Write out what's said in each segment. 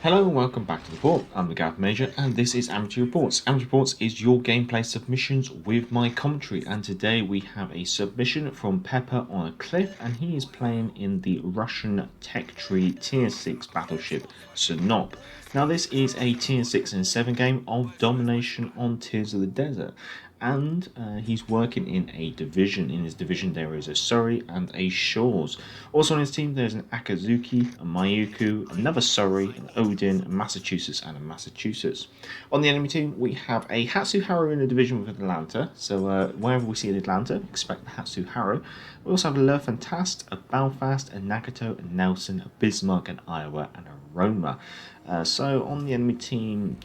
Hello and welcome back to the port. I'm the Gav Major and this is Amateur Reports. Amateur Reports is your gameplay submissions with my commentary, and today we have a submission from PepperOnACliff, and he is playing in the Russian tech tree tier 6 battleship Sinop. Now this is a tier 6 and 7 game of domination on Tears of the Desert, and he's working in a division. In his division there is a Surrey and a Shores. Also on his team there's an Akazuki, a Mayuku, another Surrey, an Odin, a Massachusetts and a Massachusetts. On the enemy team we have a Hatsuharu in a division with Atlanta, so wherever we see an Atlanta, expect the Hatsuharu. We also have a Le Fantast, a Belfast, a Nagato, a Nelson, a Bismarck, an Iowa and a Roma. So on the enemy team,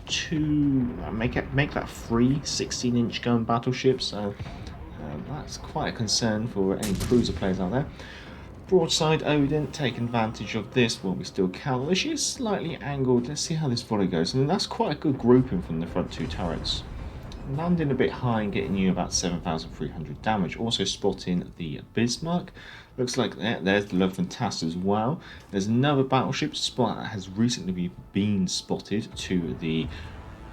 make that 3 16-inch gun battleships, so that's quite a concern for any cruiser players out there. Broadside Odin, take advantage of this while we still can, although she is slightly angled. Let's see how this volley goes, and that's quite a good grouping from the front 2 turrets. Landing a bit high and getting you about 7,300 damage. Also spotting the Bismarck. Looks like there's the Love Fantast as well. There's another battleship spot that has recently been spotted to the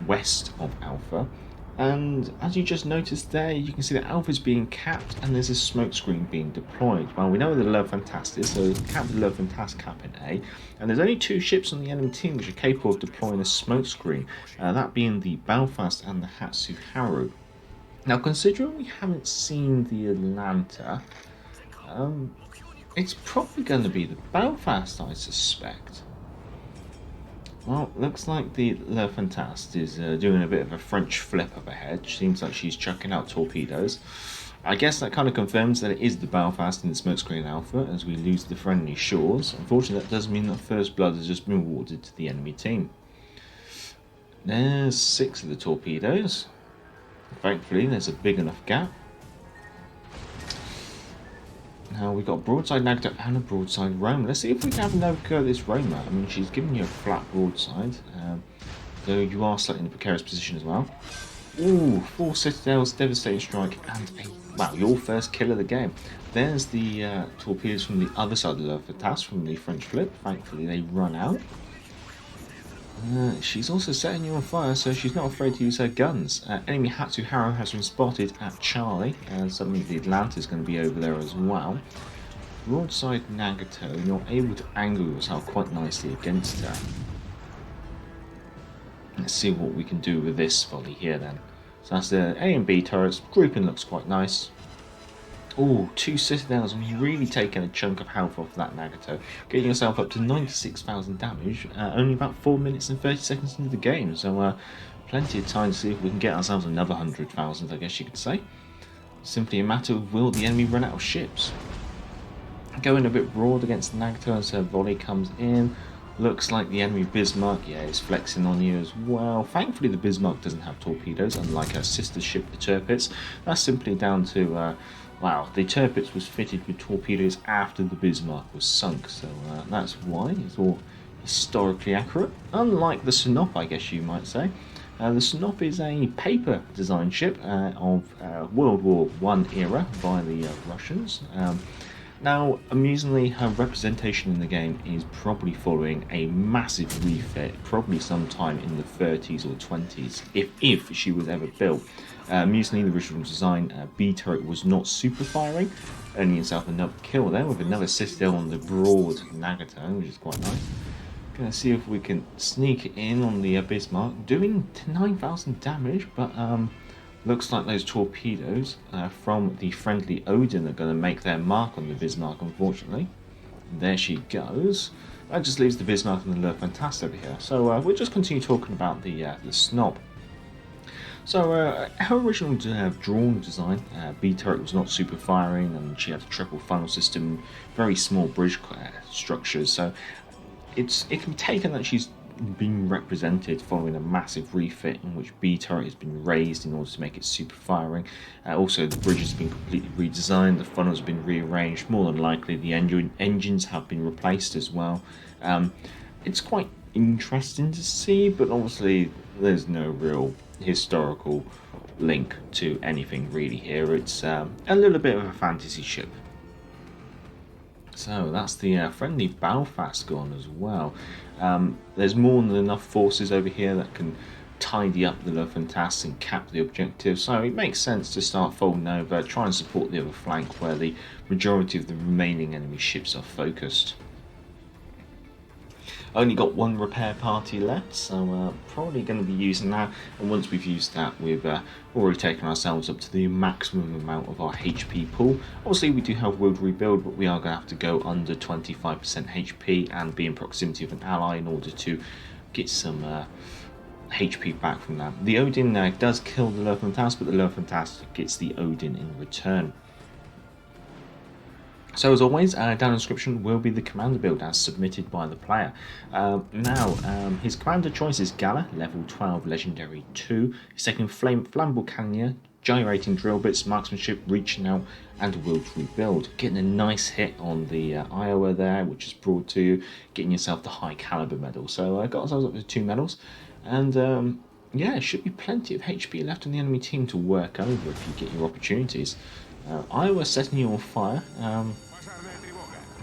west of Alpha. And as you just noticed there, you can see that Alpha is being capped and there's a smoke screen being deployed. Well, we know where the Love Fantast is, so cap the Love Fantast cap in A. And there's only 2 ships on the enemy team which are capable of deploying a smoke screen, that being the Belfast and the Hatsuharu. Now, considering we haven't seen the Atlanta, it's probably going to be the Belfast, I suspect. Well, looks like the Le Fantast is doing a bit of a French flip up ahead. Seems like she's chucking out torpedoes. I guess that kind of confirms that it is the Belfast in the smokescreen Alpha as we lose the friendly shores. Unfortunately, that does mean that first blood has just been awarded to the enemy team. There's 6 of the torpedoes. Thankfully, there's a big enough gap. Now we've got broadside Nagato and a broadside Roma. Let's see if we can have another go at this Roma. I mean, she's giving you a flat broadside, though you are slightly in a precarious position as well. Ooh, 4 citadels, devastating strike, and wow, your first kill of the game. There's the torpedoes from the other side of the Fantast from the French flip. Thankfully, they run out. She's also setting you on fire, so she's not afraid to use her guns. Enemy Hatsuharu has been spotted at Charlie, and suddenly the Atlanta is going to be over there as well. Broadside Nagato, and you're able to angle yourself quite nicely against her. Let's see what we can do with this volley here then. So that's the A and B turrets. Grouping looks quite nice. Oh, 2 citadels, and you're really taking a chunk of health off that Nagato, getting yourself up to 96,000 damage, only about 4 minutes and 30 seconds into the game, so plenty of time to see if we can get ourselves another 100,000, I guess you could say. Simply a matter of will the enemy run out of ships. Going a bit broad against Nagato as her volley comes in. Looks like the enemy Bismarck, yeah, is flexing on you as well. Thankfully the Bismarck doesn't have torpedoes, unlike her sister ship, the Tirpitz. That's simply down to wow, the Tirpitz was fitted with torpedoes after the Bismarck was sunk, so that's why it's all historically accurate. Unlike the Sinop, I guess you might say. The Sinop is a paper design ship of World War I era by the Russians. Now, amusingly, her representation in the game is probably following a massive refit, probably sometime in the 30s or 20s, if she was ever built. Amusingly, the original design, B turret was not super firing, earning itself another kill there with another citadel on the broad Nagato, which is quite nice. Gonna see if we can sneak in on the Bismarck, doing 9,000 damage, but looks like those torpedoes from the friendly Odin are going to make their mark on the Bismarck, unfortunately. And there she goes. That just leaves the Bismarck and the Le Fantast over here. So we'll just continue talking about the Snob. So her original drawn design, B turret was not super firing, and she had a triple funnel system, very small bridge structures. So it can be taken that she's been represented following a massive refit in which B turret has been raised in order to make it super firing. Also, the bridge has been completely redesigned, the funnels have been rearranged. More than likely, the engines have been replaced as well. It's quite interesting to see, but obviously, there's no real historical link to anything really here. It's a little bit of a fantasy ship. So that's the friendly Belfast gone as well. There's more than enough forces over here that can tidy up the Luftwaffe and cap the objective, so it makes sense to start folding over, try and support the other flank where the majority of the remaining enemy ships are focused. Only got one repair party left, so probably going to be using that, and once we've used that we've already taken ourselves up to the maximum amount of our HP pool. Obviously we do have World Rebuild, but we are going to have to go under 25% HP and be in proximity of an ally in order to get some HP back from that. The Odin does kill the Luftwaffe, but the Luftwaffe gets the Odin in return. So as always, down in the description will be the commander build as submitted by the player. His commander choice is Gala, level 12, legendary 2. He's taking Flammable Cannonier, Gyrating Drillbits, Marksmanship, Reaching Out, and World Rebuild. Getting a nice hit on the Iowa there, which is brought to you, getting yourself the high caliber medal. So I got ourselves up to 2 medals, and yeah, should be plenty of HP left on the enemy team to work over if you get your opportunities. Iowa setting you on fire.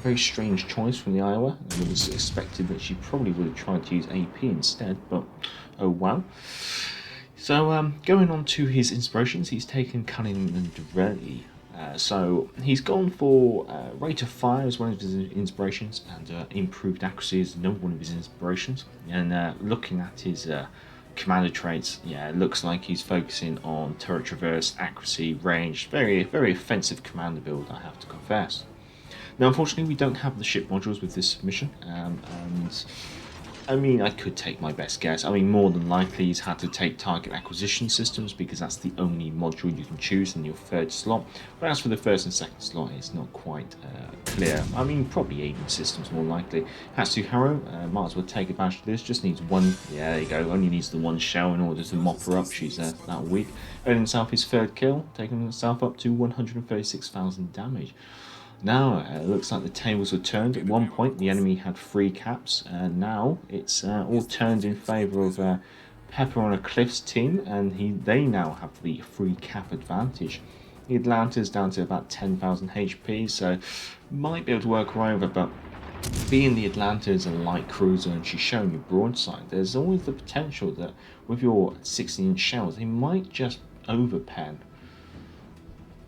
Very strange choice from the Iowa. It was expected that she probably would have tried to use AP instead, but oh well. So going on to his inspirations, he's taken Cunningham and Revel. So he's gone for rate of fire as one of his inspirations, and improved accuracy is another one of his inspirations. And looking at his commander traits, yeah, it looks like he's focusing on turret traverse, accuracy, range. Very, very offensive commander build, I have to confess. Now, unfortunately, we don't have the ship modules with this submission, and I mean, I could take my best guess. I mean, more than likely he's had to take target acquisition systems because that's the only module you can choose in your third slot. But as for the first and second slot, it's not quite clear. I mean, probably aiming systems more likely. Has to Harrow, might as well take advantage of this. Just needs one, yeah, there you go, only needs the one shell in order to mop her up. She's that weak. Earning himself his third kill, taking himself up to 136,000 damage. Now, it looks like the tables were turned. At one point, the enemy had 3 caps, and now it's all turned in favour of PepperOnACliff's team, and they now have the 3 cap advantage. The Atlanta's down to about 10,000 HP, so might be able to work her over, but being the Atlanta is a light cruiser and she's showing you broadside, there's always the potential that with your 16-inch shells, they might just overpen.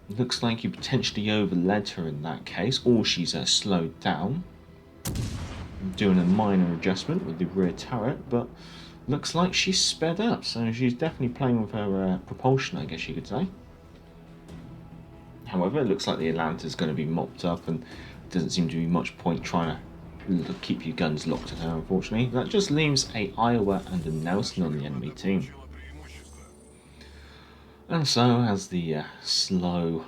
Looks like you potentially overled her in that case, or she's slowed down. Doing a minor adjustment with the rear turret, but looks like she's sped up, so she's definitely playing with her propulsion, I guess you could say. However, it looks like the Atlanta's going to be mopped up, and doesn't seem to be much point trying to keep your guns locked at her, unfortunately. That just leaves a Iowa and a Nelson on the enemy team. And so, as the slow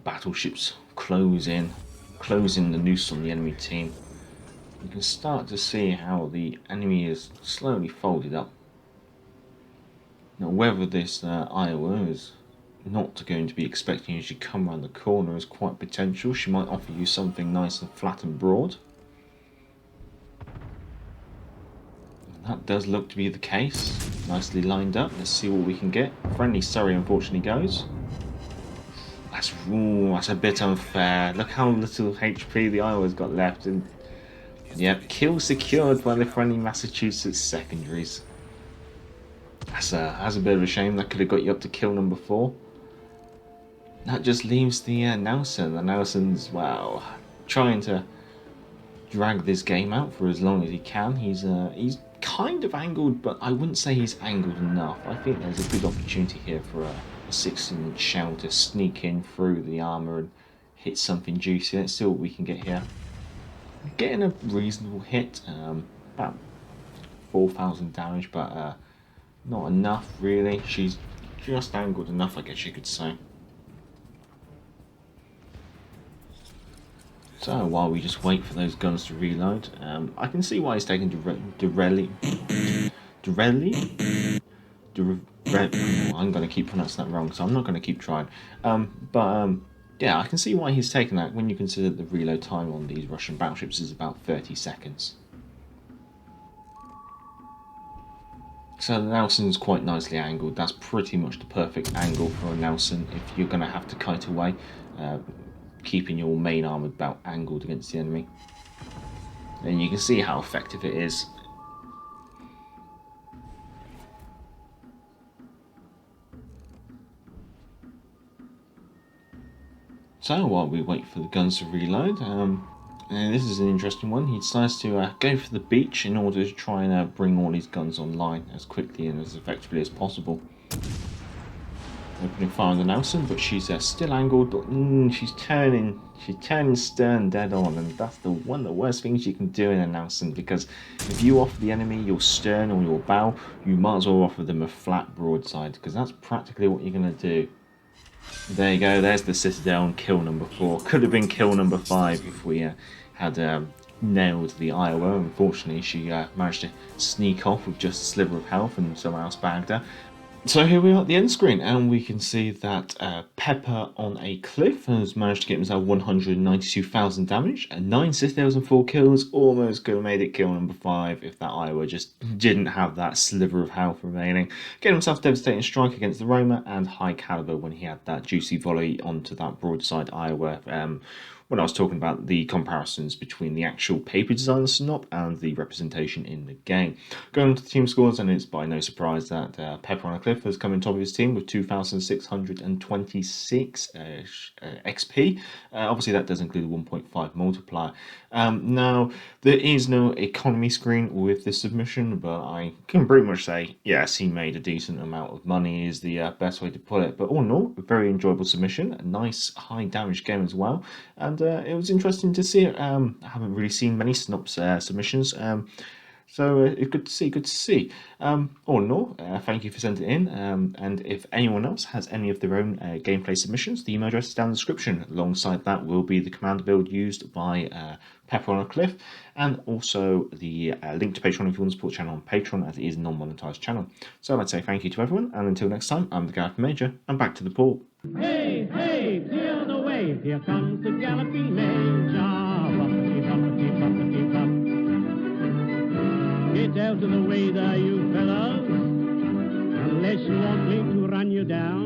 battleships closing the noose on the enemy team, you can start to see how the enemy is slowly folded up. Now, whether this Iowa is not going to be expecting you to come around the corner is quite potential. She might offer you something nice and flat and broad. That does look to be the case. Nicely lined up. Let's see what we can get. Friendly Surrey unfortunately goes. That's a bit unfair. Look how little HP the Iowa's got left. And yep, kill secured by the friendly Massachusetts secondaries. That's a bit of a shame. That could have got you up to kill number 4. That just leaves the Nelson. The Nelson's, well, trying to drag this game out for as long as he can. He's kind of angled, but I wouldn't say he's angled enough. I think there's a good opportunity here for a 16-inch shell to sneak in through the armour and hit something juicy. Let's see what we can get here. Getting a reasonable hit, about 4,000 damage, but not enough really. She's just angled enough, I guess you could say. So while we just wait for those guns to reload, I can see why he's taking I'm going to keep pronouncing that wrong, so I'm not going to keep trying. Yeah, I can see why he's taken that when you consider the reload time on these Russian battleships is about 30 seconds. So the Nelson's quite nicely angled. That's pretty much the perfect angle for a Nelson if you're going to have to kite away. keeping your main armoured belt angled against the enemy. And you can see how effective it is. So while we wait for the guns to reload, and this is an interesting one, he decides to go for the beach in order to try and bring all his guns online as quickly and as effectively as possible. Opening fire on the Nelson, but she's still angled, but she's turning stern dead on, and that's one of the worst things you can do in a Nelson, because if you offer the enemy your stern or your bow, you might as well offer them a flat broadside, because that's practically what you're going to do. There you go, there's the Citadel and kill number 4. Could have been kill number 5 if we had nailed the Iowa. Unfortunately, she managed to sneak off with just a sliver of health and someone else bagged her. So here we are at the end screen, and we can see that PepperOnACliff has managed to get himself 192,000 damage, and 9 Citadels and 4 kills. Almost could have made it kill number 5 if that Iowa just didn't have that sliver of health remaining. Getting himself devastating strike against the Roma and high caliber when he had that juicy volley onto that broadside Iowa. When I was talking about the comparisons between the actual paper design of Sinop and the representation in the game. Going on to the team scores, and it's by no surprise that PepperOnACliff has come in top of his team with 2,626 XP. Obviously that does include a 1.5 multiplier. Now, there is no economy screen with this submission, but I can pretty much say, yes, he made a decent amount of money is the best way to put it. But all in all, a very enjoyable submission, a nice high damage game as well, and it was interesting to see it. I haven't really seen many Sinop submissions, so it's good to see, All in all, thank you for sending it in, and if anyone else has any of their own gameplay submissions, the email address is down in the description. Alongside that will be the commander build used by PepperOnACliff, and also the link to Patreon if you want to support the channel on Patreon, as it is a non-monetized channel. So I'd say thank you to everyone, and until next time, I'm the Gareth Major, and back to the port. Hey, hey, clear the way, here comes the galloping Major. Bumpity, bumpity, bumpity, bump. Get out of the way there, you fellows, unless you want me to run you down.